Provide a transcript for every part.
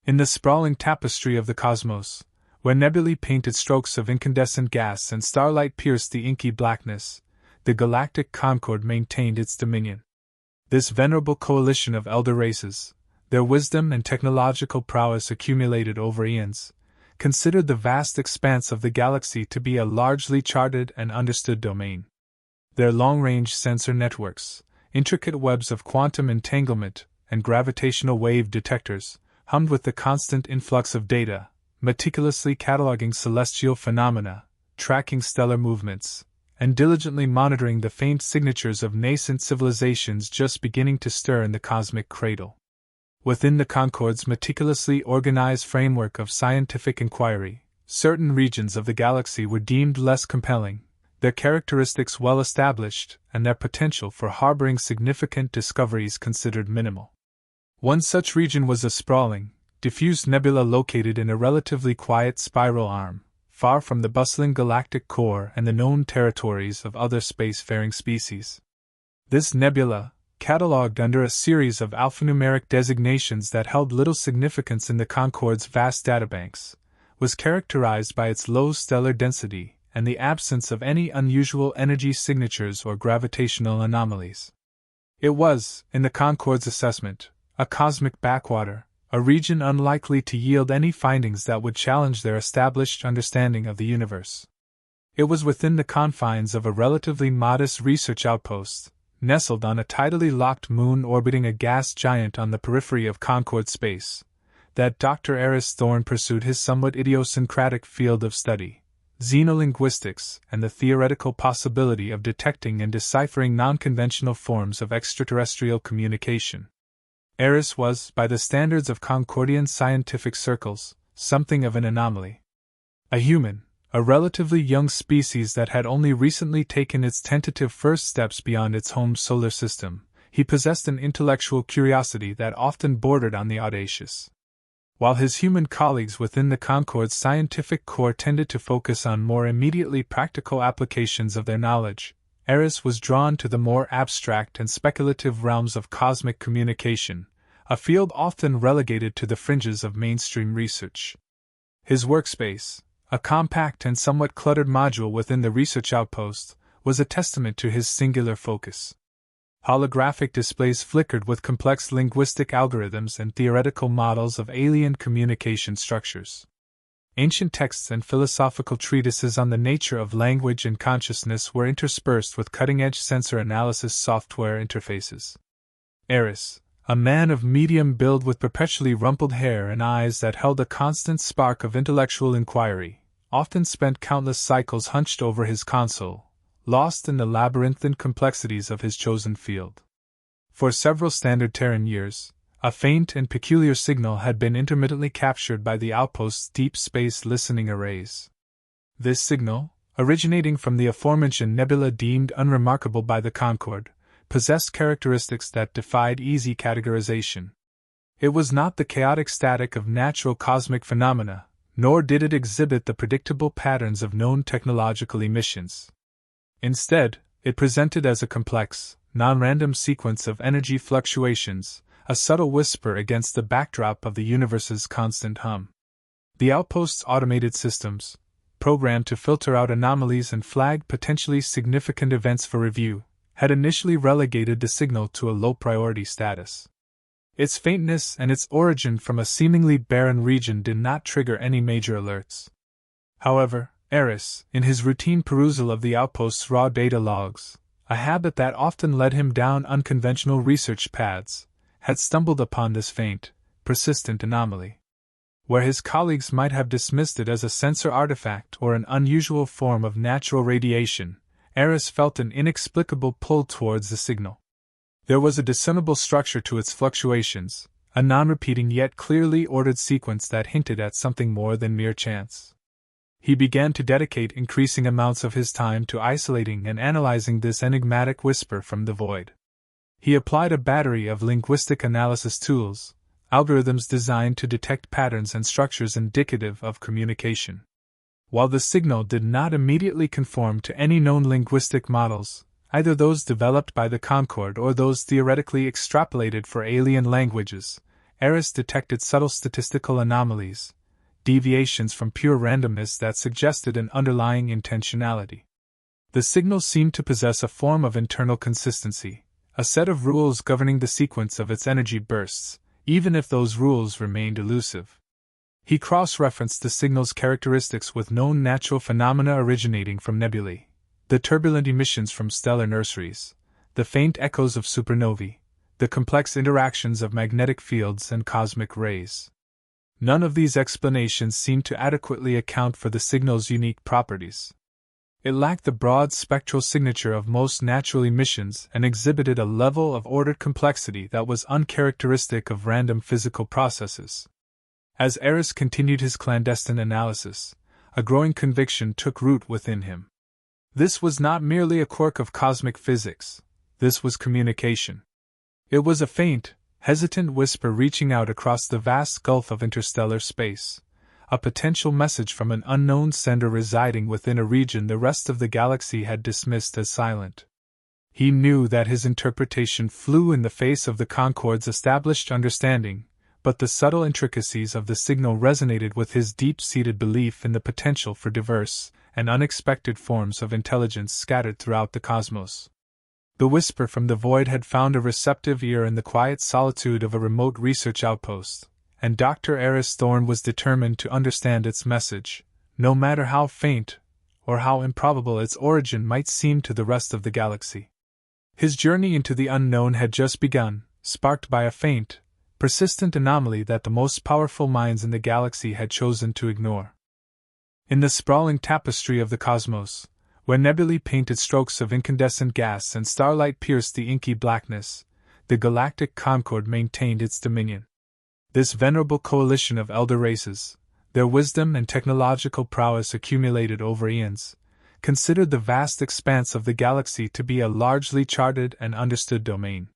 In the sprawling tapestry of the cosmos, where nebulae painted strokes of incandescent gas and starlight pierced the inky blackness, the galactic concord maintained its dominion. This venerable coalition of elder races, their wisdom and technological prowess accumulated over eons, considered the vast expanse of the galaxy to be a largely charted and understood domain. Their long-range sensor networks, intricate webs of quantum entanglement, and gravitational wave detectors, hummed with the constant influx of data, meticulously cataloging celestial phenomena, tracking stellar movements, and diligently monitoring the faint signatures of nascent civilizations just beginning to stir in the cosmic cradle. Within the Concord's meticulously organized framework of scientific inquiry, certain regions of the galaxy were deemed less compelling, their characteristics well established, and their potential for harboring significant discoveries considered minimal. One such region was a sprawling, diffused nebula located in a relatively quiet spiral arm, far from the bustling galactic core and the known territories of other spacefaring species. This nebula, catalogued under a series of alphanumeric designations that held little significance in the Concord's vast databanks, was characterized by its low stellar density and the absence of any unusual energy signatures or gravitational anomalies. It was, in the Concord's assessment, a cosmic backwater, a region unlikely to yield any findings that would challenge their established understanding of the universe. It was within the confines of a relatively modest research outpost, nestled on a tidally locked moon orbiting a gas giant on the periphery of Concord space, that Dr. Eris Thorne pursued his somewhat idiosyncratic field of study, xenolinguistics, and the theoretical possibility of detecting and deciphering non-conventional forms of extraterrestrial communication. Eris was, by the standards of Concordian scientific circles, something of an anomaly. A human, a relatively young species that had only recently taken its tentative first steps beyond its home solar system, he possessed an intellectual curiosity that often bordered on the audacious. While his human colleagues within the Concord's scientific core tended to focus on more immediately practical applications of their knowledge, Eris was drawn to the more abstract and speculative realms of cosmic communication, a field often relegated to the fringes of mainstream research. His workspace, a compact and somewhat cluttered module within the research outpost, was a testament to his singular focus. Holographic displays flickered with complex linguistic algorithms and theoretical models of alien communication structures. Ancient texts and philosophical treatises on the nature of language and consciousness were interspersed with cutting-edge sensor analysis software interfaces. Eris, a man of medium build with perpetually rumpled hair and eyes that held a constant spark of intellectual inquiry, often spent countless cycles hunched over his console, lost in the labyrinthine complexities of his chosen field. For several standard Terran years, a faint and peculiar signal had been intermittently captured by the outpost's deep space listening arrays. This signal, originating from the aforementioned nebula deemed unremarkable by the Concorde, possessed characteristics that defied easy categorization. It was not the chaotic static of natural cosmic phenomena, nor did it exhibit the predictable patterns of known technological emissions. Instead, it presented as a complex, non-random sequence of energy fluctuations, a subtle whisper against the backdrop of the universe's constant hum. The outpost's automated systems, programmed to filter out anomalies and flag potentially significant events for review, had initially relegated the signal to a low-priority status. Its faintness and its origin from a seemingly barren region did not trigger any major alerts. However, Eris, in his routine perusal of the outpost's raw data logs, a habit that often led him down unconventional research paths, had stumbled upon this faint, persistent anomaly. Where his colleagues might have dismissed it as a sensor artifact or an unusual form of natural radiation, Eris felt an inexplicable pull towards the signal. There was a discernible structure to its fluctuations, a non-repeating yet clearly ordered sequence that hinted at something more than mere chance. He began to dedicate increasing amounts of his time to isolating and analyzing this enigmatic whisper from the void. He applied a battery of linguistic analysis tools, algorithms designed to detect patterns and structures indicative of communication. While the signal did not immediately conform to any known linguistic models, either those developed by the Concorde or those theoretically extrapolated for alien languages, Eris detected subtle statistical anomalies, deviations from pure randomness that suggested an underlying intentionality. The signal seemed to possess a form of internal consistency, a set of rules governing the sequence of its energy bursts, even if those rules remained elusive. He cross-referenced the signal's characteristics with known natural phenomena originating from nebulae, the turbulent emissions from stellar nurseries, the faint echoes of supernovae, the complex interactions of magnetic fields and cosmic rays. None of these explanations seemed to adequately account for the signal's unique properties. It lacked the broad spectral signature of most natural emissions and exhibited a level of ordered complexity that was uncharacteristic of random physical processes. As Eris continued his clandestine analysis, a growing conviction took root within him. This was not merely a quirk of cosmic physics, this was communication. It was a faint, hesitant whisper reaching out across the vast gulf of interstellar space, a potential message from an unknown sender residing within a region the rest of the galaxy had dismissed as silent. He knew that his interpretation flew in the face of the Concord's established understanding, but the subtle intricacies of the signal resonated with his deep-seated belief in the potential for diverse and unexpected forms of intelligence scattered throughout the cosmos. The whisper from the void had found a receptive ear in the quiet solitude of a remote research outpost, and Dr. Eris Thorne was determined to understand its message, no matter how faint or how improbable its origin might seem to the rest of the galaxy. His journey into the unknown had just begun, sparked by a faint, persistent anomaly that the most powerful minds in the galaxy had chosen to ignore. In the sprawling tapestry of the cosmos, where nebulae painted strokes of incandescent gas and starlight pierced the inky blackness, the galactic concord maintained its dominion. This venerable coalition of elder races, their wisdom and technological prowess accumulated over eons, considered the vast expanse of the galaxy to be a largely charted and understood domain.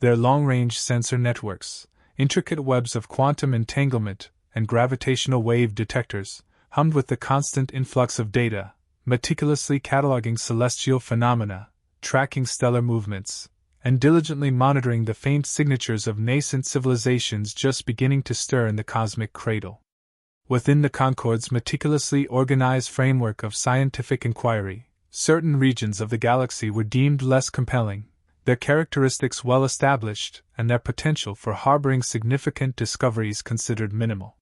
Their long-range sensor networks, intricate webs of quantum entanglement, and gravitational wave detectors, hummed with the constant influx of data, meticulously cataloging celestial phenomena, tracking stellar movements, and diligently monitoring the faint signatures of nascent civilizations just beginning to stir in the cosmic cradle. Within the Concord's meticulously organized framework of scientific inquiry, certain regions of the galaxy were deemed less compelling, their characteristics well established, and their potential for harboring significant discoveries considered minimal.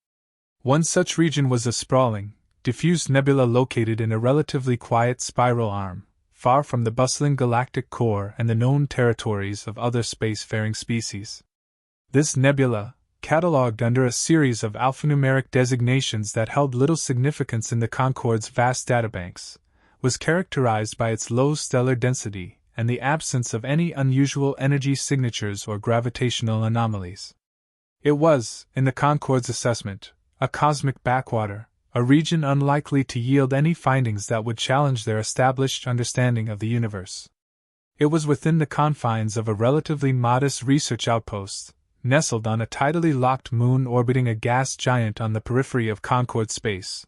One such region was a sprawling, diffuse nebula located in a relatively quiet spiral arm, far from the bustling galactic core and the known territories of other spacefaring species. This nebula, catalogued under a series of alphanumeric designations that held little significance in the Concord's vast databanks, was characterized by its low stellar density and the absence of any unusual energy signatures or gravitational anomalies. It was, in the Concord's assessment, a cosmic backwater, a region unlikely to yield any findings that would challenge their established understanding of the universe. It was within the confines of a relatively modest research outpost, nestled on a tidally locked moon orbiting a gas giant on the periphery of Concord space,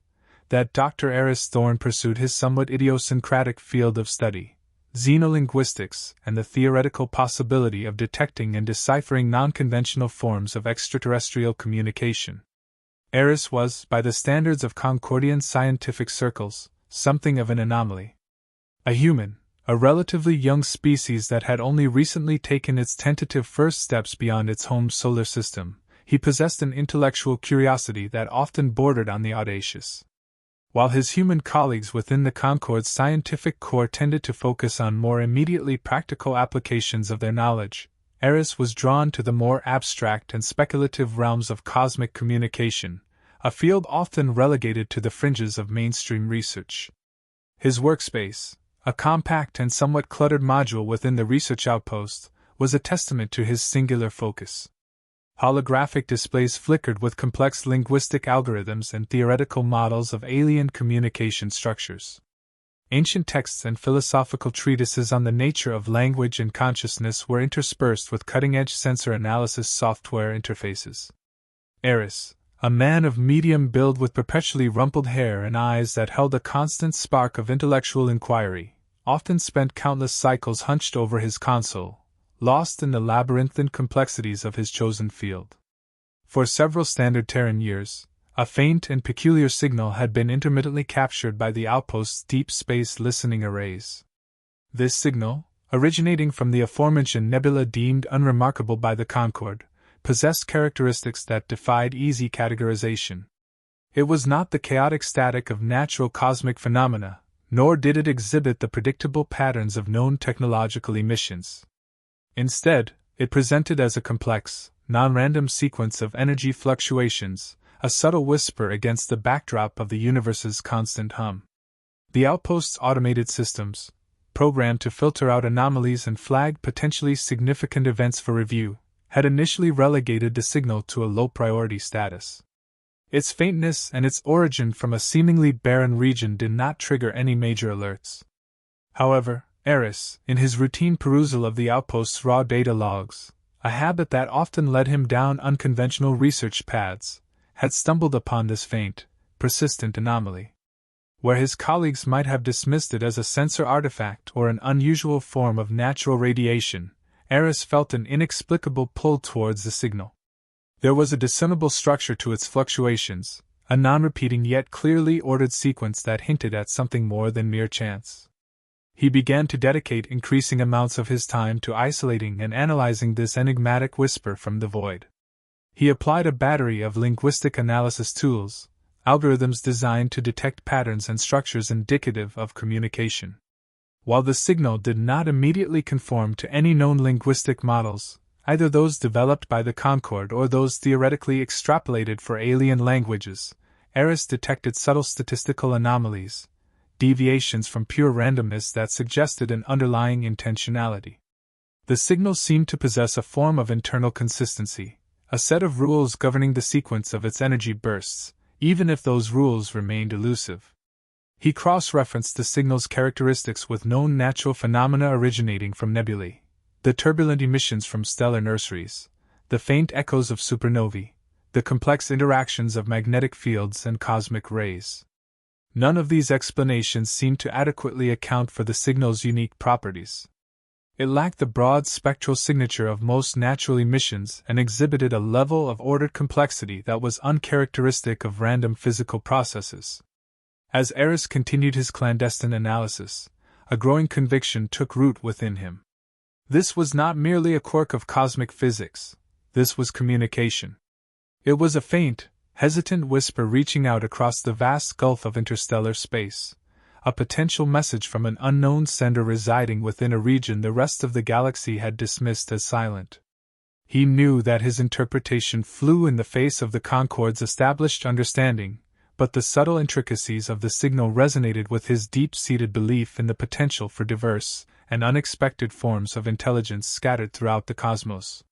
that Dr. Eris Thorne pursued his somewhat idiosyncratic field of study, xenolinguistics, and the theoretical possibility of detecting and deciphering non-conventional forms of extraterrestrial communication. Eris was, by the standards of Concordian scientific circles, something of an anomaly. A human, a relatively young species that had only recently taken its tentative first steps beyond its home solar system, he possessed an intellectual curiosity that often bordered on the audacious. While his human colleagues within the Concord's scientific core tended to focus on more immediately practical applications of their knowledge, Eris was drawn to the more abstract and speculative realms of cosmic communication, a field often relegated to the fringes of mainstream research. His workspace, a compact and somewhat cluttered module within the research outpost, was a testament to his singular focus. Holographic displays flickered with complex linguistic algorithms and theoretical models of alien communication structures. Ancient texts and philosophical treatises on the nature of language and consciousness were interspersed with cutting-edge sensor analysis software interfaces. Eris, a man of medium build with perpetually rumpled hair and eyes that held a constant spark of intellectual inquiry, often spent countless cycles hunched over his console, lost in the labyrinthine complexities of his chosen field. For several standard Terran years, a faint and peculiar signal had been intermittently captured by the outpost's deep space listening arrays. This signal, originating from the aforementioned nebula deemed unremarkable by the Concorde, possessed characteristics that defied easy categorization. It was not the chaotic static of natural cosmic phenomena, nor did it exhibit the predictable patterns of known technological emissions. Instead, it presented as a complex, non-random sequence of energy fluctuations, a subtle whisper against the backdrop of the universe's constant hum. The outpost's automated systems, programmed to filter out anomalies and flag potentially significant events for review, had initially relegated the signal to a low-priority status. Its faintness and its origin from a seemingly barren region did not trigger any major alerts. However, Eris, in his routine perusal of the outpost's raw data logs, a habit that often led him down unconventional research paths, had stumbled upon this faint, persistent anomaly. Where his colleagues might have dismissed it as a sensor artifact or an unusual form of natural radiation, Eris felt an inexplicable pull towards the signal. There was a discernible structure to its fluctuations, a non-repeating yet clearly ordered sequence that hinted at something more than mere chance. He began to dedicate increasing amounts of his time to isolating and analyzing this enigmatic whisper from the void. He applied a battery of linguistic analysis tools, algorithms designed to detect patterns and structures indicative of communication. While the signal did not immediately conform to any known linguistic models, either those developed by the Concorde or those theoretically extrapolated for alien languages, Eris detected subtle statistical anomalies, deviations from pure randomness that suggested an underlying intentionality. The signal seemed to possess a form of internal consistency, a set of rules governing the sequence of its energy bursts, even if those rules remained elusive. He cross-referenced the signal's characteristics with known natural phenomena originating from nebulae, the turbulent emissions from stellar nurseries, the faint echoes of supernovae, the complex interactions of magnetic fields and cosmic rays. None of these explanations seemed to adequately account for the signal's unique properties. It lacked the broad spectral signature of most natural emissions and exhibited a level of ordered complexity that was uncharacteristic of random physical processes. As Eris continued his clandestine analysis, a growing conviction took root within him. This was not merely a quirk of cosmic physics, this was communication. It was a faint, hesitant whisper reaching out across the vast gulf of interstellar space, a potential message from an unknown sender residing within a region the rest of the galaxy had dismissed as silent. He knew that his interpretation flew in the face of the Concorde's established understanding, but the subtle intricacies of the signal resonated with his deep-seated belief in the potential for diverse and unexpected forms of intelligence scattered throughout the cosmos.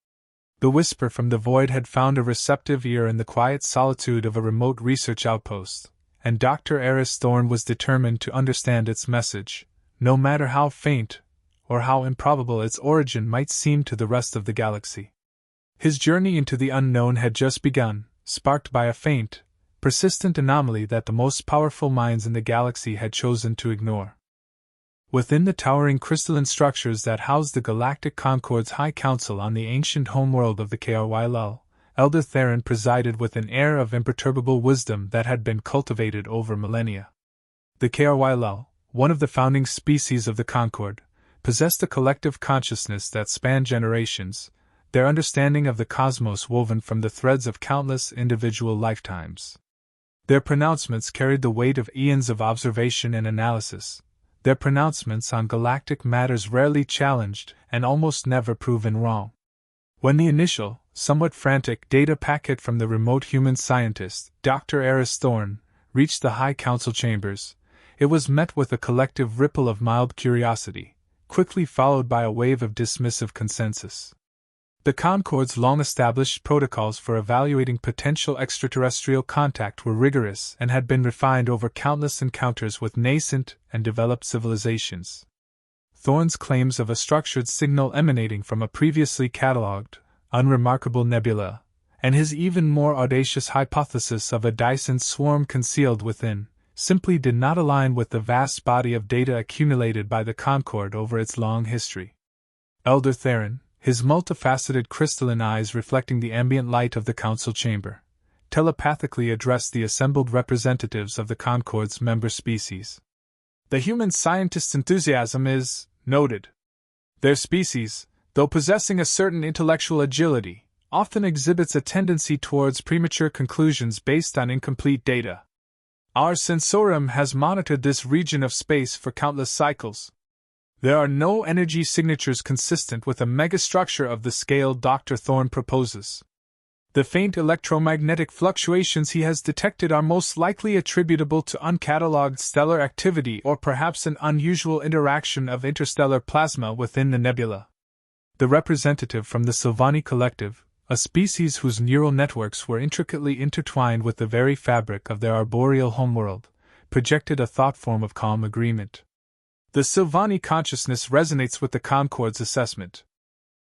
The whisper from the void had found a receptive ear in the quiet solitude of a remote research outpost, and Dr. Eris Thorne was determined to understand its message, no matter how faint or how improbable its origin might seem to the rest of the galaxy. His journey into the unknown had just begun, sparked by a faint, persistent anomaly that the most powerful minds in the galaxy had chosen to ignore. Within the towering crystalline structures that housed the Galactic Concorde's High Council on the ancient homeworld of the KRYL, Elder Theron presided with an air of imperturbable wisdom that had been cultivated over millennia. The KRYL, one of the founding species of the Concorde, possessed a collective consciousness that spanned generations, their understanding of the cosmos woven from the threads of countless individual lifetimes. Their pronouncements carried the weight of eons of observation and analysis, their pronouncements on galactic matters rarely challenged and almost never proven wrong. When the initial, somewhat frantic data packet from the remote human scientist, Dr. Eris Thorne, reached the High Council chambers, it was met with a collective ripple of mild curiosity, quickly followed by a wave of dismissive consensus. The Concorde's long-established protocols for evaluating potential extraterrestrial contact were rigorous and had been refined over countless encounters with nascent and developed civilizations. Thorne's claims of a structured signal emanating from a previously catalogued, unremarkable nebula, and his even more audacious hypothesis of a Dyson swarm concealed within, simply did not align with the vast body of data accumulated by the Concorde over its long history. Elder Theron, his multifaceted crystalline eyes reflecting the ambient light of the council chamber, telepathically addressed the assembled representatives of the Concorde's member species. The human scientist's enthusiasm is noted. Their species, though possessing a certain intellectual agility, often exhibits a tendency towards premature conclusions based on incomplete data. Our sensorium has monitored this region of space for countless cycles. There are no energy signatures consistent with a megastructure of the scale Dr. Thorne proposes. The faint electromagnetic fluctuations he has detected are most likely attributable to uncatalogued stellar activity or perhaps an unusual interaction of interstellar plasma within the nebula. The representative from the Silvani Collective, a species whose neural networks were intricately intertwined with the very fabric of their arboreal homeworld, projected a thought form of calm agreement. The Silvani consciousness resonates with the Concorde's assessment.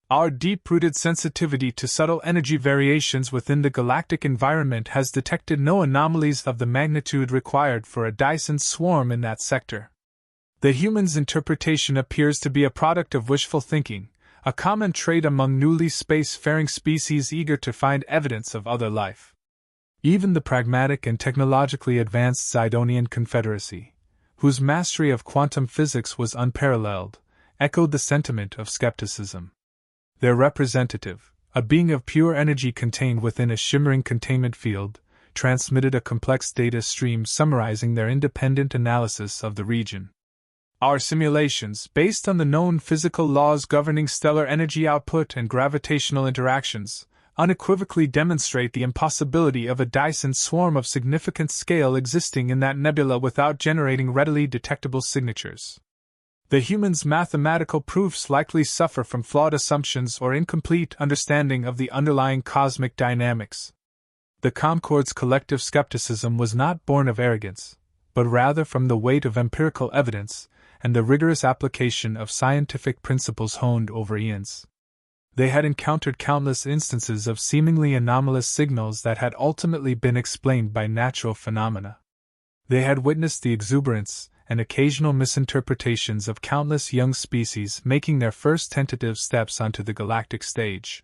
Our deep-rooted sensitivity to subtle energy variations within the galactic environment has detected no anomalies of the magnitude required for a Dyson swarm in that sector. The human's interpretation appears to be a product of wishful thinking, a common trait among newly space-faring species eager to find evidence of other life. Even the pragmatic and technologically advanced Zidonian Confederacy, whose mastery of quantum physics was unparalleled, echoed the sentiment of skepticism. Their representative, a being of pure energy contained within a shimmering containment field, transmitted a complex data stream summarizing their independent analysis of the region. Our simulations, based on the known physical laws governing stellar energy output and gravitational interactions, unequivocally demonstrate the impossibility of a Dyson swarm of significant scale existing in that nebula without generating readily detectable signatures. The human's mathematical proofs likely suffer from flawed assumptions or incomplete understanding of the underlying cosmic dynamics. The Concorde's collective skepticism was not born of arrogance, but rather from the weight of empirical evidence and the rigorous application of scientific principles honed over eons. They had encountered countless instances of seemingly anomalous signals that had ultimately been explained by natural phenomena. They had witnessed the exuberance and occasional misinterpretations of countless young species making their first tentative steps onto the galactic stage.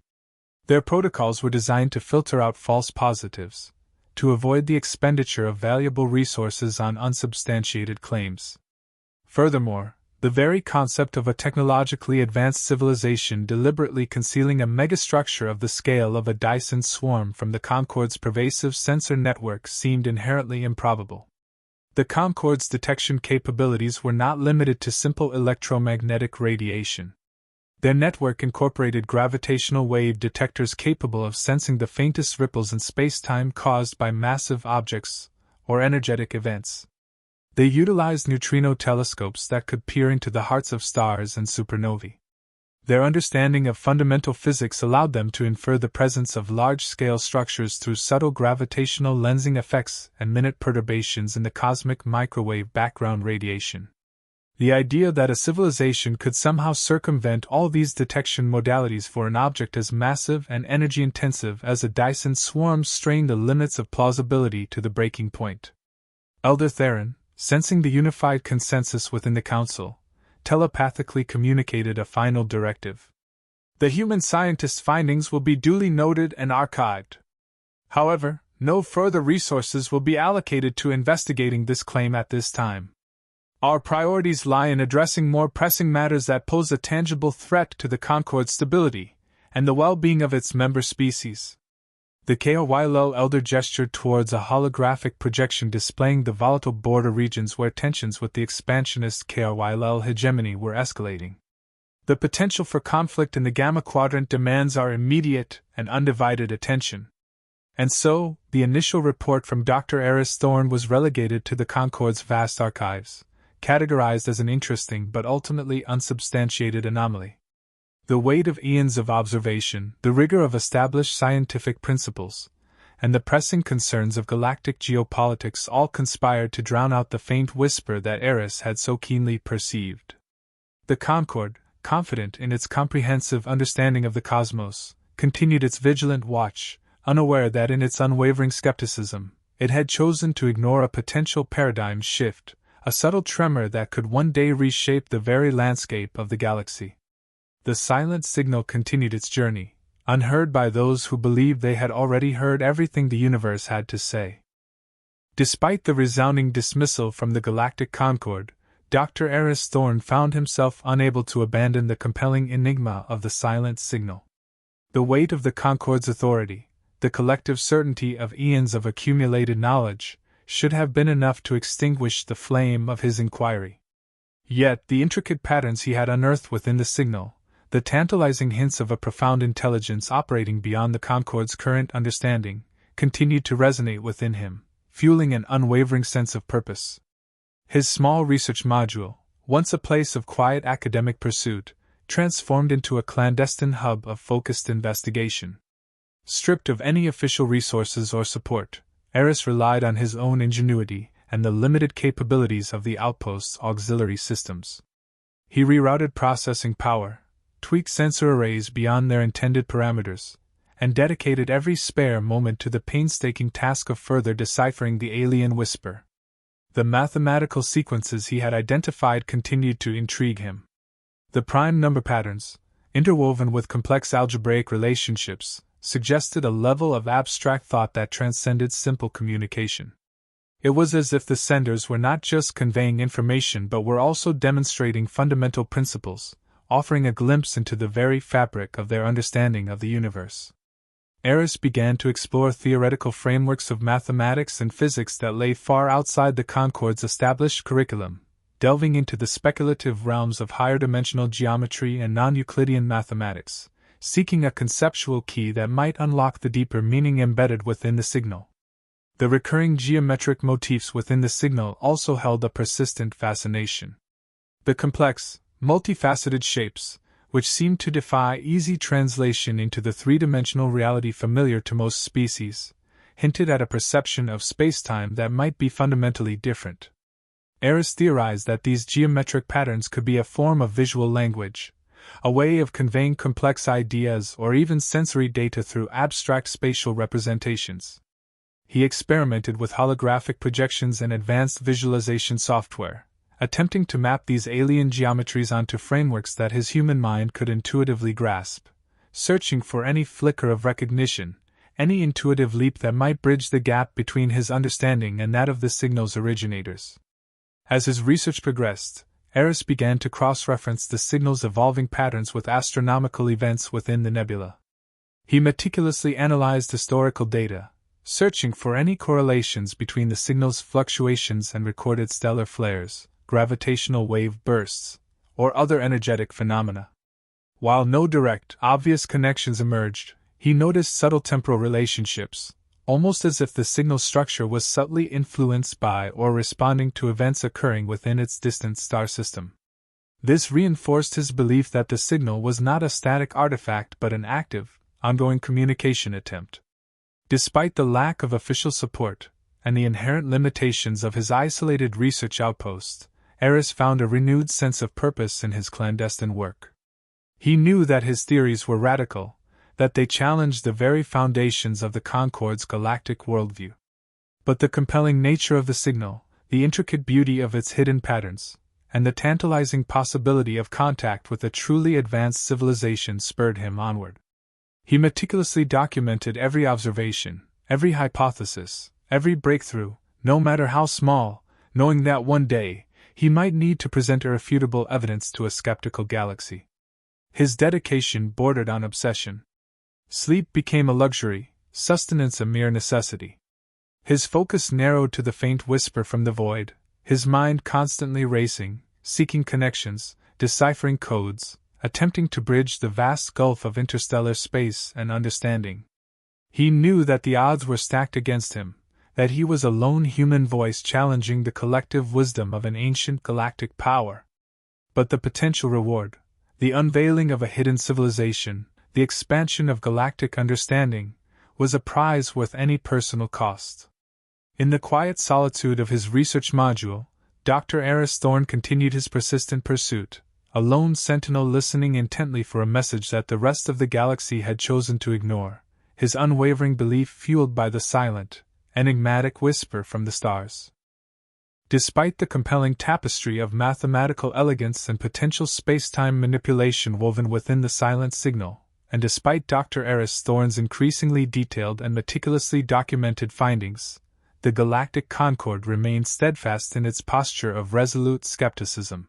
Their protocols were designed to filter out false positives, to avoid the expenditure of valuable resources on unsubstantiated claims. Furthermore, the very concept of a technologically advanced civilization deliberately concealing a megastructure of the scale of a Dyson swarm from the Concorde's pervasive sensor network seemed inherently improbable. The Concorde's detection capabilities were not limited to simple electromagnetic radiation. Their network incorporated gravitational wave detectors capable of sensing the faintest ripples in space-time caused by massive objects or energetic events. They utilized neutrino telescopes that could peer into the hearts of stars and supernovae. Their understanding of fundamental physics allowed them to infer the presence of large-scale structures through subtle gravitational lensing effects and minute perturbations in the cosmic microwave background radiation. The idea that a civilization could somehow circumvent all these detection modalities for an object as massive and energy-intensive as a Dyson swarm strained the limits of plausibility to the breaking point. Elder Theron, sensing the unified consensus within the Council, telepathically communicated a final directive. The human scientist's findings will be duly noted and archived. However, no further resources will be allocated to investigating this claim at this time. Our priorities lie in addressing more pressing matters that pose a tangible threat to the Concorde's stability and the well-being of its member species. The KRYL elder gestured towards a holographic projection displaying the volatile border regions where tensions with the expansionist KRYL hegemony were escalating. The potential for conflict in the Gamma Quadrant demands our immediate and undivided attention. And so, the initial report from Dr. Eris Thorne was relegated to the Concorde's vast archives, categorized as an interesting but ultimately unsubstantiated anomaly. The weight of eons of observation, the rigor of established scientific principles, and the pressing concerns of galactic geopolitics all conspired to drown out the faint whisper that Eris had so keenly perceived. The Concorde, confident in its comprehensive understanding of the cosmos, continued its vigilant watch, unaware that in its unwavering skepticism, it had chosen to ignore a potential paradigm shift, a subtle tremor that could one day reshape the very landscape of the galaxy. The silent signal continued its journey, unheard by those who believed they had already heard everything the universe had to say. Despite the resounding dismissal from the Galactic Concord, Dr. Eris Thorne found himself unable to abandon the compelling enigma of the silent signal. The weight of the Concord's authority, the collective certainty of eons of accumulated knowledge, should have been enough to extinguish the flame of his inquiry. Yet the intricate patterns he had unearthed within the signal, the tantalizing hints of a profound intelligence operating beyond the Concord's current understanding, continued to resonate within him, fueling an unwavering sense of purpose. His small research module, once a place of quiet academic pursuit, transformed into a clandestine hub of focused investigation. Stripped of any official resources or support, Eris relied on his own ingenuity and the limited capabilities of the outpost's auxiliary systems. He rerouted processing power, tweaked sensor arrays beyond their intended parameters, and dedicated every spare moment to the painstaking task of further deciphering the alien whisper. The mathematical sequences he had identified continued to intrigue him. The prime number patterns, interwoven with complex algebraic relationships, suggested a level of abstract thought that transcended simple communication. It was as if the senders were not just conveying information but were also demonstrating fundamental principles, offering a glimpse into the very fabric of their understanding of the universe. Eris began to explore theoretical frameworks of mathematics and physics that lay far outside the Concord's established curriculum, delving into the speculative realms of higher-dimensional geometry and non-Euclidean mathematics, seeking a conceptual key that might unlock the deeper meaning embedded within the signal. The recurring geometric motifs within the signal also held a persistent fascination. The complex, multifaceted shapes, which seemed to defy easy translation into the three-dimensional reality familiar to most species, hinted at a perception of space-time that might be fundamentally different. Eris theorized that these geometric patterns could be a form of visual language, a way of conveying complex ideas or even sensory data through abstract spatial representations. He experimented with holographic projections and advanced visualization software, attempting to map these alien geometries onto frameworks that his human mind could intuitively grasp, searching for any flicker of recognition, any intuitive leap that might bridge the gap between his understanding and that of the signal's originators. As his research progressed, Eris began to cross-reference the signal's evolving patterns with astronomical events within the nebula. He meticulously analyzed historical data, searching for any correlations between the signal's fluctuations and recorded stellar flares, gravitational wave bursts, or other energetic phenomena. While no direct, obvious connections emerged, he noticed subtle temporal relationships, almost as if the signal structure was subtly influenced by or responding to events occurring within its distant star system. This reinforced his belief that the signal was not a static artifact but an active, ongoing communication attempt. Despite the lack of official support and the inherent limitations of his isolated research outpost, Eris found a renewed sense of purpose in his clandestine work. He knew that his theories were radical, that they challenged the very foundations of the Concord's galactic worldview. But the compelling nature of the signal, the intricate beauty of its hidden patterns, and the tantalizing possibility of contact with a truly advanced civilization spurred him onward. He meticulously documented every observation, every hypothesis, every breakthrough, no matter how small, knowing that one day he might need to present irrefutable evidence to a skeptical galaxy. His dedication bordered on obsession. Sleep became a luxury, sustenance a mere necessity. His focus narrowed to the faint whisper from the void, his mind constantly racing, seeking connections, deciphering codes, attempting to bridge the vast gulf of interstellar space and understanding. He knew that the odds were stacked against him, that he was a lone human voice challenging the collective wisdom of an ancient galactic power. But the potential reward, the unveiling of a hidden civilization, the expansion of galactic understanding, was a prize worth any personal cost. In the quiet solitude of his research module, Dr. Eris Thorne continued his persistent pursuit, a lone sentinel listening intently for a message that the rest of the galaxy had chosen to ignore, his unwavering belief fueled by the silent, enigmatic whisper from the stars. Despite the compelling tapestry of mathematical elegance and potential space-time manipulation woven within the silent signal, and despite Dr. Eris Thorne's increasingly detailed and meticulously documented findings, the Galactic Concorde remained steadfast in its posture of resolute skepticism.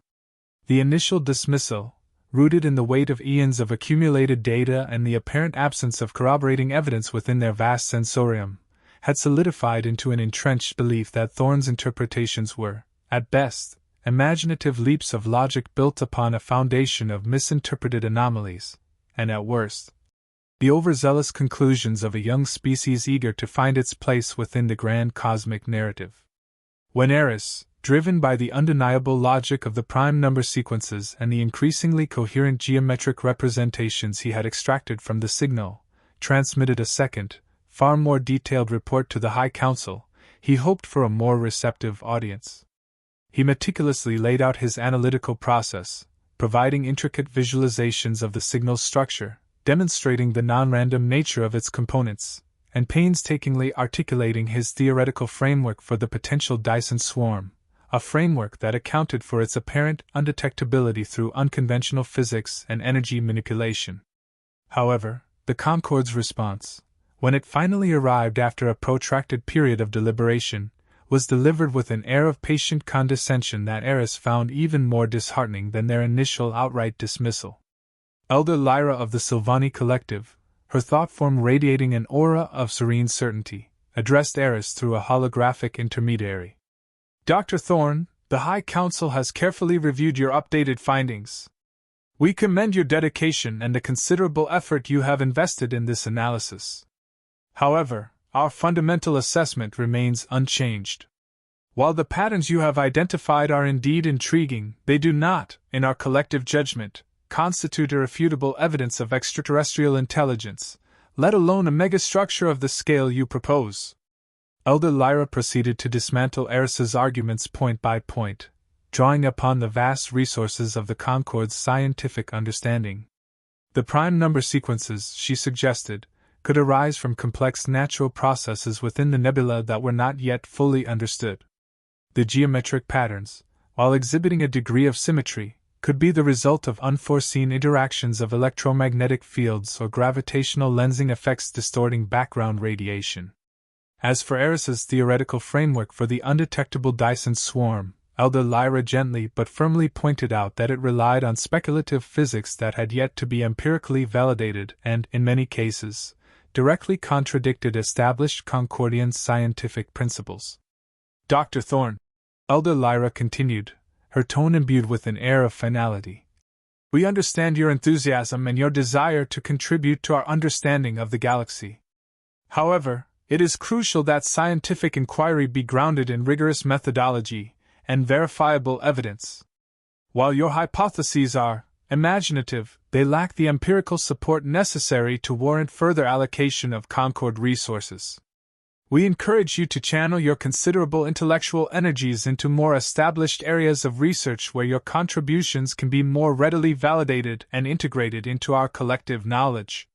The initial dismissal, rooted in the weight of eons of accumulated data and the apparent absence of corroborating evidence within their vast sensorium, had solidified into an entrenched belief that Thorne's interpretations were, at best, imaginative leaps of logic built upon a foundation of misinterpreted anomalies, and at worst, the overzealous conclusions of a young species eager to find its place within the grand cosmic narrative. When Eris, driven by the undeniable logic of the prime number sequences and the increasingly coherent geometric representations he had extracted from the signal, transmitted a second, far more detailed report to the High Council, he hoped for a more receptive audience. He meticulously laid out his analytical process, providing intricate visualizations of the signal's structure, demonstrating the non-random nature of its components, and painstakingly articulating his theoretical framework for the potential Dyson swarm, a framework that accounted for its apparent undetectability through unconventional physics and energy manipulation. However, the Concorde's response, when it finally arrived after a protracted period of deliberation, was delivered with an air of patient condescension that Eris found even more disheartening than their initial outright dismissal. Elder Lyra of the Sylvani Collective, her thought form radiating an aura of serene certainty, addressed Eris through a holographic intermediary. Dr. Thorne, the High Council has carefully reviewed your updated findings. We commend your dedication and the considerable effort you have invested in this analysis. However, our fundamental assessment remains unchanged. While the patterns you have identified are indeed intriguing, they do not, in our collective judgment, constitute irrefutable evidence of extraterrestrial intelligence, let alone a megastructure of the scale you propose. Elder Lyra proceeded to dismantle Eris's arguments point by point, drawing upon the vast resources of the Concorde's scientific understanding. The prime number sequences, she suggested, could arise from complex natural processes within the nebula that were not yet fully understood. The geometric patterns, while exhibiting a degree of symmetry, could be the result of unforeseen interactions of electromagnetic fields or gravitational lensing effects distorting background radiation. As for Eris's theoretical framework for the undetectable Dyson swarm, Elder Lyra gently but firmly pointed out that it relied on speculative physics that had yet to be empirically validated and, in many cases, directly contradicted established Concordian scientific principles. Dr. Thorne, Elder Lyra continued, her tone imbued with an air of finality. We understand your enthusiasm and your desire to contribute to our understanding of the galaxy. However, it is crucial that scientific inquiry be grounded in rigorous methodology and verifiable evidence. While your hypotheses are imaginative, they lack the empirical support necessary to warrant further allocation of Concorde resources. We encourage you to channel your considerable intellectual energies into more established areas of research where your contributions can be more readily validated and integrated into our collective knowledge.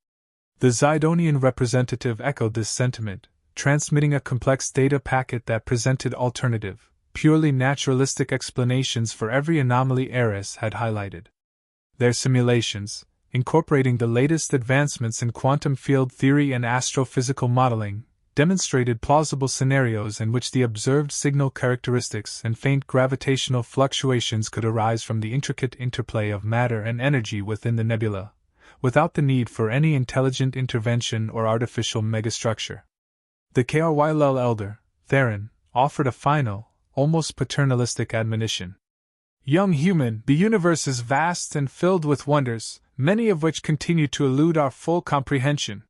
The Zidonian representative echoed this sentiment, transmitting a complex data packet that presented alternative, purely naturalistic explanations for every anomaly Eris had highlighted. Their simulations, incorporating the latest advancements in quantum field theory and astrophysical modeling, demonstrated plausible scenarios in which the observed signal characteristics and faint gravitational fluctuations could arise from the intricate interplay of matter and energy within the nebula, without the need for any intelligent intervention or artificial megastructure. The KRYL elder, Theron, offered a final, almost paternalistic admonition. Young human, the universe is vast and filled with wonders, many of which continue to elude our full comprehension.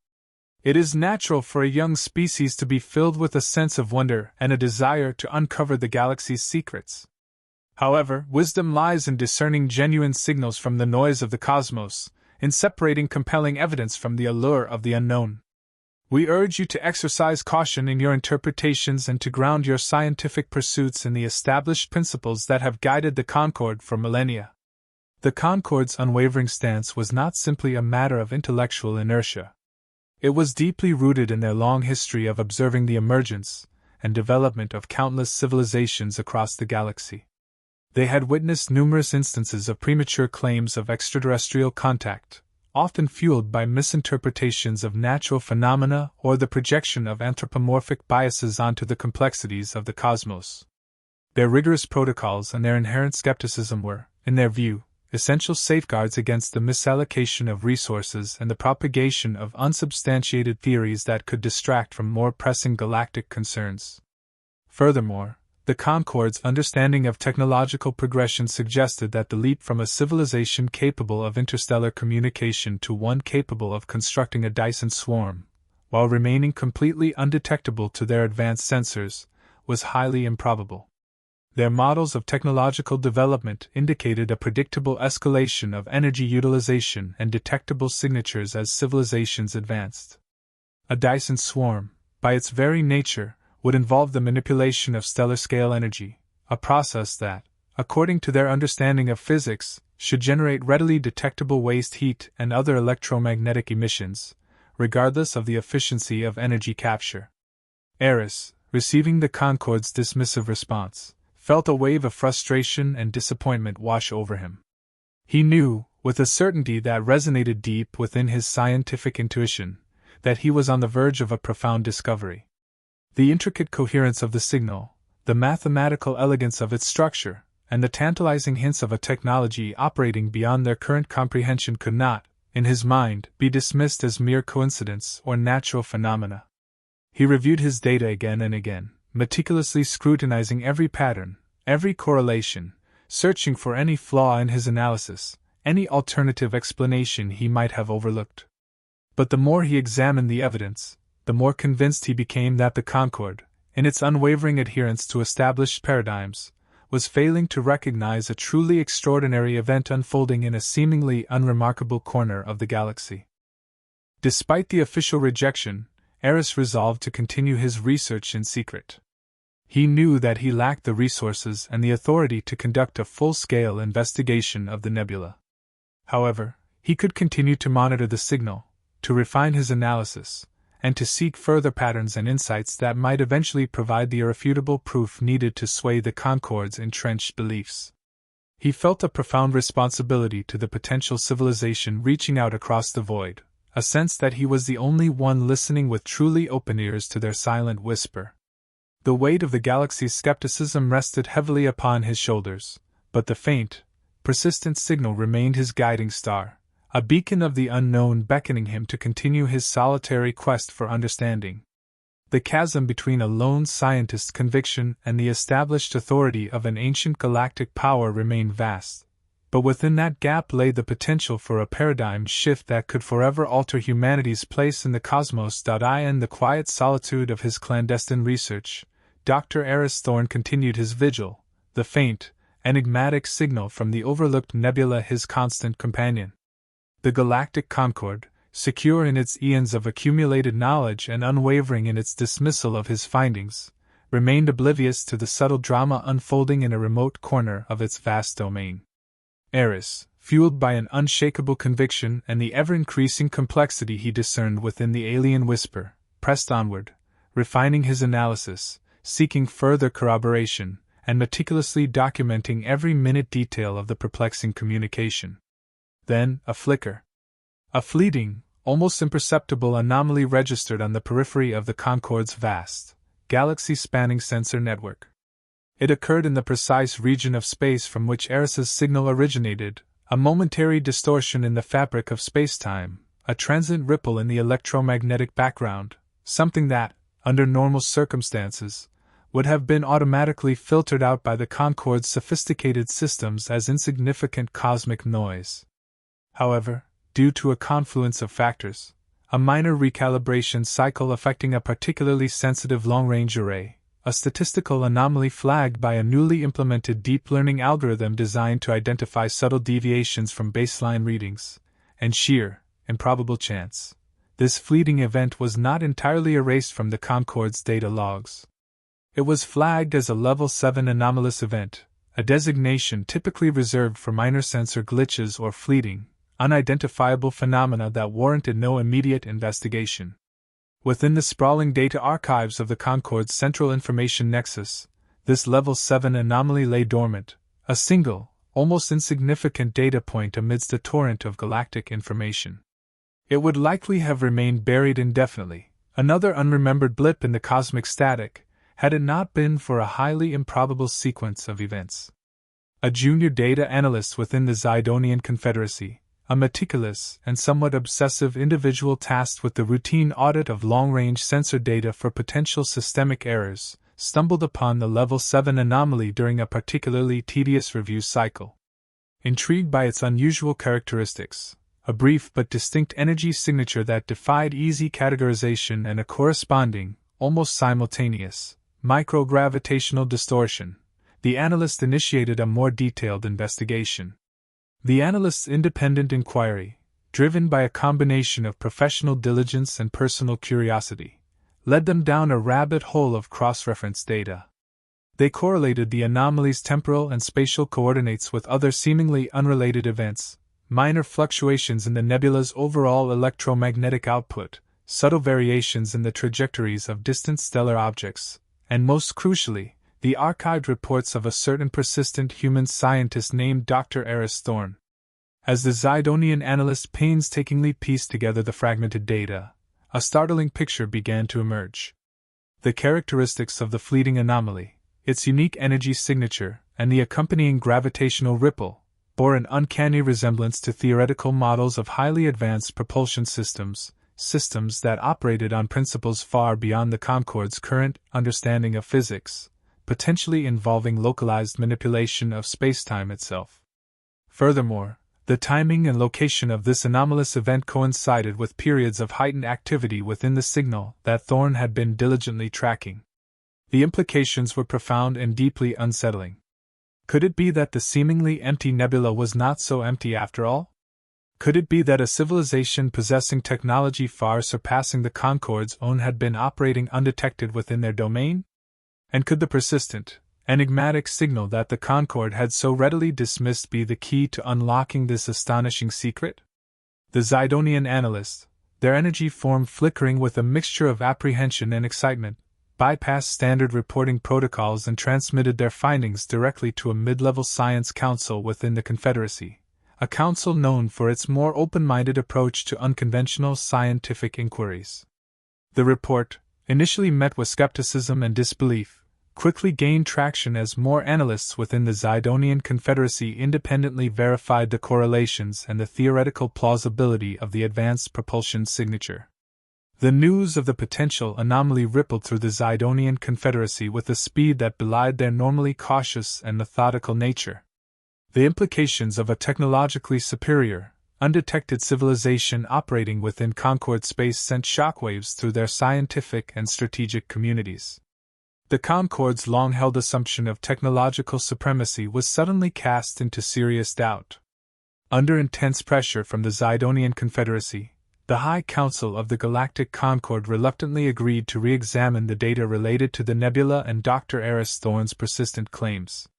It is natural for a young species to be filled with a sense of wonder and a desire to uncover the galaxy's secrets. However, wisdom lies in discerning genuine signals from the noise of the cosmos, in separating compelling evidence from the allure of the unknown. We urge you to exercise caution in your interpretations and to ground your scientific pursuits in the established principles that have guided the Concorde for millennia. The Concorde's unwavering stance was not simply a matter of intellectual inertia. It was deeply rooted in their long history of observing the emergence and development of countless civilizations across the galaxy. They had witnessed numerous instances of premature claims of extraterrestrial contact, often fueled by misinterpretations of natural phenomena or the projection of anthropomorphic biases onto the complexities of the cosmos. Their rigorous protocols and their inherent skepticism were, in their view, essential safeguards against the misallocation of resources and the propagation of unsubstantiated theories that could distract from more pressing galactic concerns. Furthermore, the Concorde's understanding of technological progression suggested that the leap from a civilization capable of interstellar communication to one capable of constructing a Dyson swarm, while remaining completely undetectable to their advanced sensors, was highly improbable. Their models of technological development indicated a predictable escalation of energy utilization and detectable signatures as civilizations advanced. A Dyson swarm, by its very nature, would involve the manipulation of stellar-scale energy, a process that, according to their understanding of physics, should generate readily detectable waste heat and other electromagnetic emissions, regardless of the efficiency of energy capture. Eris, receiving the Concorde's dismissive response, felt a wave of frustration and disappointment wash over him. He knew, with a certainty that resonated deep within his scientific intuition, that he was on the verge of a profound discovery. The intricate coherence of the signal, the mathematical elegance of its structure, and the tantalizing hints of a technology operating beyond their current comprehension could not, in his mind, be dismissed as mere coincidence or natural phenomena. He reviewed his data again and again, meticulously scrutinizing every pattern, every correlation, searching for any flaw in his analysis, any alternative explanation he might have overlooked. But the more he examined the evidence, the more convinced he became that the Concorde, in its unwavering adherence to established paradigms, was failing to recognize a truly extraordinary event unfolding in a seemingly unremarkable corner of the galaxy. Despite the official rejection, Eris resolved to continue his research in secret. He knew that he lacked the resources and the authority to conduct a full-scale investigation of the nebula. However, he could continue to monitor the signal, to refine his analysis, and to seek further patterns and insights that might eventually provide the irrefutable proof needed to sway the Concorde's entrenched beliefs. He felt a profound responsibility to the potential civilization reaching out across the void, a sense that he was the only one listening with truly open ears to their silent whisper. The weight of the galaxy's skepticism rested heavily upon his shoulders, but the faint, persistent signal remained his guiding star, a beacon of the unknown beckoning him to continue his solitary quest for understanding. The chasm between a lone scientist's conviction and the established authority of an ancient galactic power remained vast, but within that gap lay the potential for a paradigm shift that could forever alter humanity's place in the cosmos. In the quiet solitude of his clandestine research, Dr. Eris Thorne continued his vigil, the faint, enigmatic signal from the overlooked nebula his constant companion. The galactic Concorde, secure in its eons of accumulated knowledge and unwavering in its dismissal of his findings, remained oblivious to the subtle drama unfolding in a remote corner of its vast domain. Eris, fueled by an unshakable conviction and the ever-increasing complexity he discerned within the alien whisper, pressed onward, refining his analysis, seeking further corroboration, and meticulously documenting every minute detail of the perplexing communication. Then, a flicker. A fleeting, almost imperceptible anomaly registered on the periphery of the Concorde's vast, galaxy-spanning sensor network. It occurred in the precise region of space from which Eris's signal originated, a momentary distortion in the fabric of space-time, a transient ripple in the electromagnetic background, something that, under normal circumstances, would have been automatically filtered out by the Concorde's sophisticated systems as insignificant cosmic noise. However, due to a confluence of factors, a minor recalibration cycle affecting a particularly sensitive long-range array, a statistical anomaly flagged by a newly implemented deep learning algorithm designed to identify subtle deviations from baseline readings, and sheer, improbable chance, this fleeting event was not entirely erased from the Concorde's data logs. It was flagged as a Level 7 anomalous event, a designation typically reserved for minor sensor glitches or fleeting, unidentifiable phenomena that warranted no immediate investigation. Within the sprawling data archives of the Concorde's central information nexus, this Level 7 anomaly lay dormant, a single, almost insignificant data point amidst a torrent of galactic information. It would likely have remained buried indefinitely, another unremembered blip in the cosmic static, had it not been for a highly improbable sequence of events. A junior data analyst within the Zidonian Confederacy, a meticulous and somewhat obsessive individual tasked with the routine audit of long-range sensor data for potential systemic errors, stumbled upon the Level 7 anomaly during a particularly tedious review cycle. Intrigued by its unusual characteristics, a brief but distinct energy signature that defied easy categorization and a corresponding, almost simultaneous, microgravitational distortion, the analyst initiated a more detailed investigation. The analyst's independent inquiry, driven by a combination of professional diligence and personal curiosity, led them down a rabbit hole of cross-reference data. They correlated the anomaly's temporal and spatial coordinates with other seemingly unrelated events, minor fluctuations in the nebula's overall electromagnetic output, subtle variations in the trajectories of distant stellar objects, and most crucially, the archived reports of a certain persistent human scientist named Dr. Eris Thorne. As the Zidonian analyst painstakingly pieced together the fragmented data, a startling picture began to emerge. The characteristics of the fleeting anomaly, its unique energy signature, and the accompanying gravitational ripple, bore an uncanny resemblance to theoretical models of highly advanced propulsion systems, systems that operated on principles far beyond the Concorde's current understanding of physics, potentially involving localized manipulation of spacetime itself. Furthermore, the timing and location of this anomalous event coincided with periods of heightened activity within the signal that Thorne had been diligently tracking. The implications were profound and deeply unsettling. Could it be that the seemingly empty nebula was not so empty after all? Could it be that a civilization possessing technology far surpassing the Concorde's own had been operating undetected within their domain? And could the persistent, enigmatic signal that the Concorde had so readily dismissed be the key to unlocking this astonishing secret? The Zidonian analysts, their energy form flickering with a mixture of apprehension and excitement, bypassed standard reporting protocols and transmitted their findings directly to a mid-level science council within the Confederacy, a council known for its more open-minded approach to unconventional scientific inquiries. The report, initially met with skepticism and disbelief, quickly gained traction as more analysts within the Zidonian Confederacy independently verified the correlations and the theoretical plausibility of the advanced propulsion signature. The news of the potential anomaly rippled through the Zidonian Confederacy with a speed that belied their normally cautious and methodical nature. The implications of a technologically superior, undetected civilization operating within Concorde space sent shockwaves through their scientific and strategic communities. The Concorde's long-held assumption of technological supremacy was suddenly cast into serious doubt. Under intense pressure from the Zidonian Confederacy, the High Council of the Galactic Concorde reluctantly agreed to re-examine the data related to the nebula and Dr. Eris Thorne's persistent claims.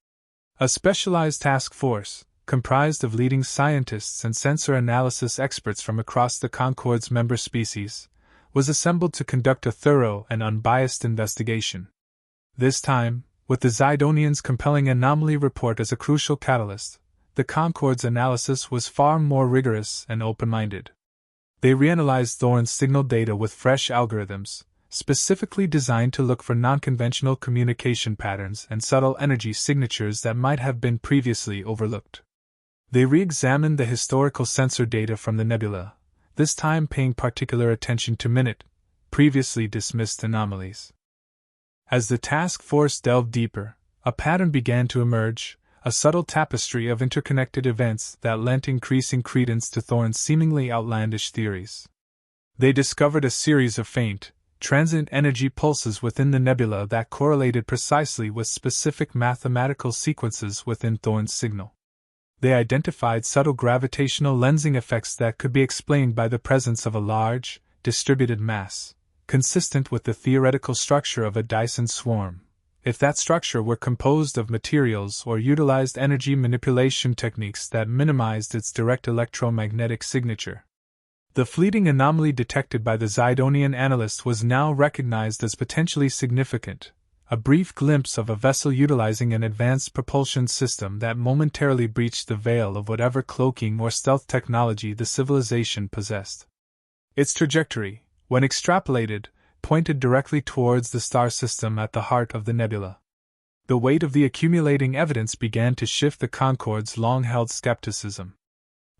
A specialized task force, comprised of leading scientists and sensor analysis experts from across the Concorde's member species, was assembled to conduct a thorough and unbiased investigation. This time, with the Zidonians' compelling anomaly report as a crucial catalyst, the Concorde's analysis was far more rigorous and open-minded. They reanalyzed Thorne's signal data with fresh algorithms, specifically designed to look for non-conventional communication patterns and subtle energy signatures that might have been previously overlooked. They re-examined the historical sensor data from the nebula, this time paying particular attention to previously dismissed anomalies. As the task force delved deeper, a pattern began to emerge, a subtle tapestry of interconnected events that lent increasing credence to Thorne's seemingly outlandish theories. They discovered a series of faint, transient energy pulses within the nebula that correlated precisely with specific mathematical sequences within Thorne's signal. They identified subtle gravitational lensing effects that could be explained by the presence of a large, distributed mass, consistent with the theoretical structure of a Dyson swarm, if that structure were composed of materials or utilized energy manipulation techniques that minimized its direct electromagnetic signature. The fleeting anomaly detected by the Zidonian analyst was now recognized as potentially significant, a brief glimpse of a vessel utilizing an advanced propulsion system that momentarily breached the veil of whatever cloaking or stealth technology the civilization possessed. Its trajectory, when extrapolated, pointed directly towards the star system at the heart of the nebula. The weight of the accumulating evidence began to shift the Concorde's long-held skepticism.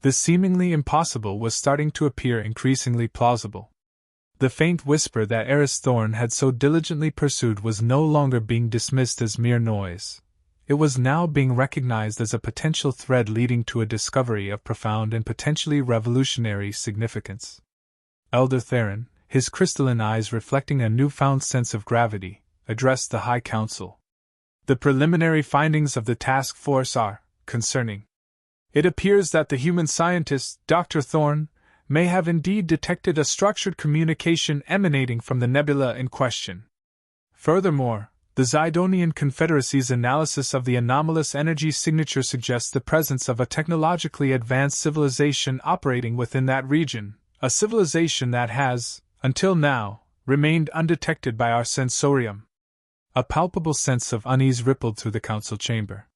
The seemingly impossible was starting to appear increasingly plausible. The faint whisper that Eris Thorn had so diligently pursued was no longer being dismissed as mere noise. It was now being recognized as a potential thread leading to a discovery of profound and potentially revolutionary significance. Elder Theron, his crystalline eyes reflecting a newfound sense of gravity, addressed the High Council. The preliminary findings of the task force are concerning. It appears that the human scientist, Dr. Thorne, may have indeed detected a structured communication emanating from the nebula in question. Furthermore, the Zidonian Confederacy's analysis of the anomalous energy signature suggests the presence of a technologically advanced civilization operating within that region, a civilization that has, until now, remained undetected by our sensorium. A palpable sense of unease rippled through the council chamber.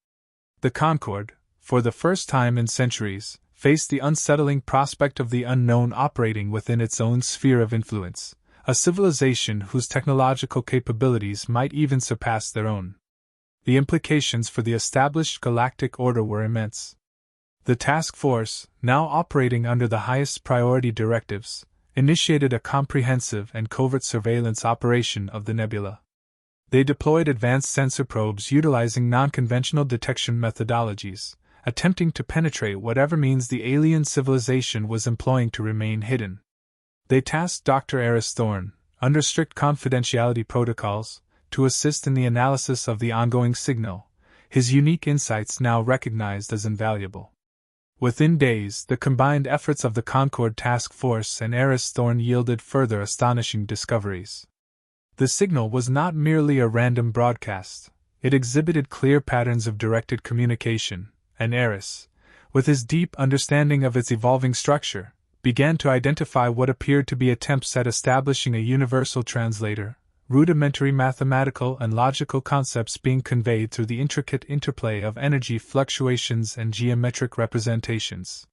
The Concorde, for the first time in centuries, faced the unsettling prospect of the unknown operating within its own sphere of influence, a civilization whose technological capabilities might even surpass their own. The implications for the established galactic order were immense. The task force, now operating under the highest priority directives, initiated a comprehensive and covert surveillance operation of the nebula. They deployed advanced sensor probes utilizing non-conventional detection methodologies, attempting to penetrate whatever means the alien civilization was employing to remain hidden. They tasked Dr. Eris Thorne, under strict confidentiality protocols, to assist in the analysis of the ongoing signal, his unique insights now recognized as invaluable. Within days, the combined efforts of the Concorde Task Force and Eris Thorne yielded further astonishing discoveries. The signal was not merely a random broadcast, it exhibited clear patterns of directed communication, and Eris, with his deep understanding of its evolving structure, began to identify what appeared to be attempts at establishing a universal translator, rudimentary mathematical and logical concepts being conveyed through the intricate interplay of energy fluctuations and geometric representations.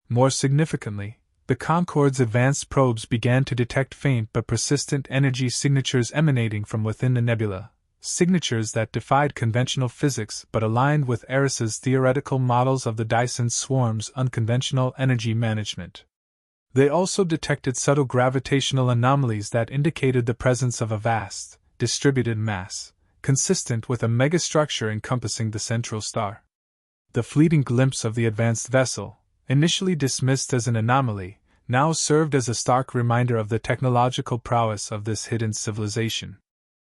More significantly, the Concorde's advanced probes began to detect faint but persistent energy signatures emanating from within the nebula, signatures that defied conventional physics but aligned with Eris's theoretical models of the Dyson swarm's unconventional energy management. They also detected subtle gravitational anomalies that indicated the presence of a vast, distributed mass, consistent with a megastructure encompassing the central star. The fleeting glimpse of the advanced vessel, initially dismissed as an anomaly, now served as a stark reminder of the technological prowess of this hidden civilization.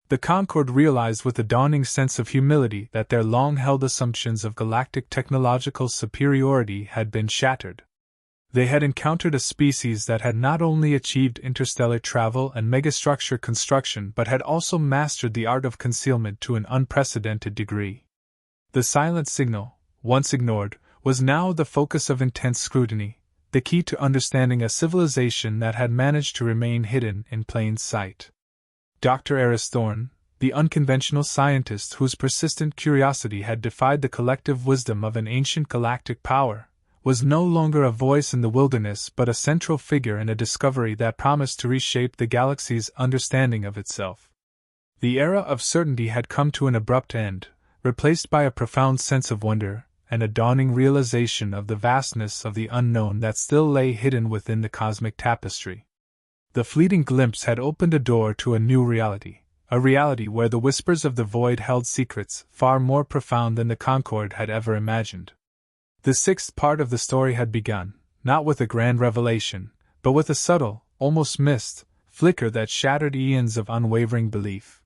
The Concorde realized with a dawning sense of humility that their long-held assumptions of galactic technological superiority had been shattered. They had encountered a species that had not only achieved interstellar travel and megastructure construction but had also mastered the art of concealment to an unprecedented degree. The silent signal, once ignored, was now the focus of intense scrutiny, the key to understanding a civilization that had managed to remain hidden in plain sight. Dr. Eris Thorne, the unconventional scientist whose persistent curiosity had defied the collective wisdom of an ancient galactic power, was no longer a voice in the wilderness but a central figure in a discovery that promised to reshape the galaxy's understanding of itself. The era of certainty had come to an abrupt end, replaced by a profound sense of wonder and a dawning realization of the vastness of the unknown that still lay hidden within the cosmic tapestry. The fleeting glimpse had opened a door to a new reality, a reality where the whispers of the void held secrets far more profound than the Concorde had ever imagined. The sixth part of the story had begun, not with a grand revelation, but with a subtle, almost mist, flicker that shattered eons of unwavering belief.